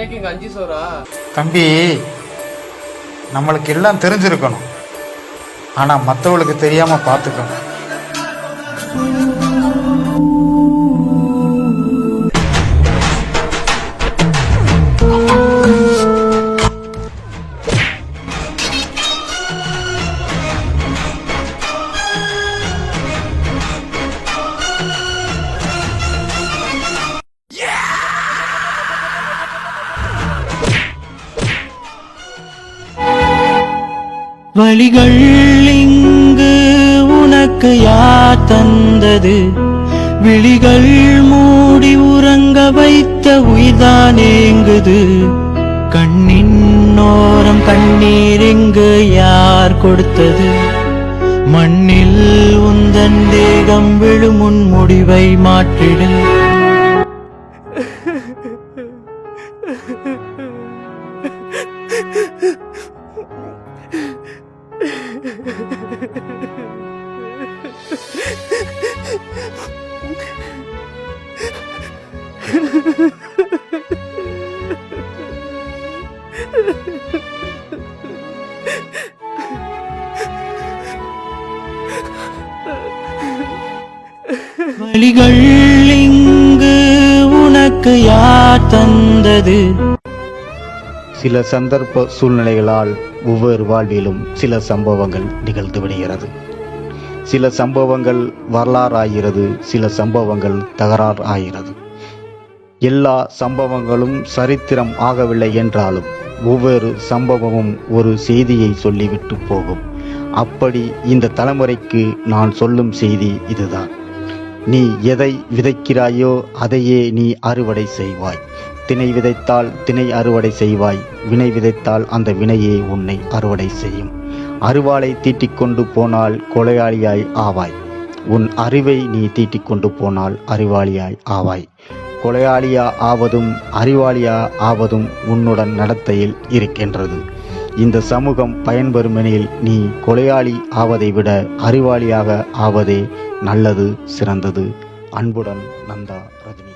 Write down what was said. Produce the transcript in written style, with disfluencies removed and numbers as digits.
இன்னைக்கு இங்க 5 சோறா? தம்பி, நம்மளுக்கு எல்லாம் தெரிஞ்சிருக்கணும், ஆனால் மற்றவங்களுக்கு தெரியாமல் பார்த்துக்கணும். வழிகள் இங்கு உனக்கு யார் தந்தது? விழிகள் மூடி உறங்க வைத்த உயிர்தான் ஏங்குது. கண்ணின் ஓரம் கண்ணீர் இங்கு யார் கொடுத்தது? மண்ணில் உந்தன் தேகம் விழுமுன் முடிவை மாற்றிடு. வழிகள் இங்கு உனக்கு யார் தந்தது? சில சந்தர்ப்ப சூழ்நிலைகளால் ஒவ்வொரு வாழ்விலும் சில சம்பவங்கள் நிகழ்ந்து விடுகிறது. சில சம்பவங்கள் வரலாறாகிறது, சில சம்பவங்கள் தகராறு ஆகிறது. எல்லா சம்பவங்களும் சரித்திரம் ஆகவில்லை என்றாலும் ஒவ்வொரு சம்பவமும் ஒரு செய்தியை சொல்லிவிட்டு போகும். அப்படி இந்த தலைமுறைக்கு நான் சொல்லும் செய்தி இதுதான்: நீ எதை விதைக்கிறாயோ அதையே நீ அறுவடை செய்வாய். திணை விதைத்தால் திணை அறுவடை செய்வாய். வினை விதைத்தால் அந்த வினையே உன்னை அறுவடை செய்யும். அருவாளை தீட்டிக்கொண்டு போனால் கொலையாளியாய் ஆவாய். உன் அறிவை நீ தீட்டிக்கொண்டு போனால் அறிவாளியாய் ஆவாய். கொலையாளியா ஆவதும் அறிவாளியா ஆவதும் உன்னுடன் நடத்தையில் இருக்கின்றது. இந்த சமூகம் பயன்பெறுமெனில் நீ கொலையாளி ஆவதை விட அறிவாளியாக ஆவதே நல்லது, சிறந்தது. அன்புடன், நந்தா, ரஜினி.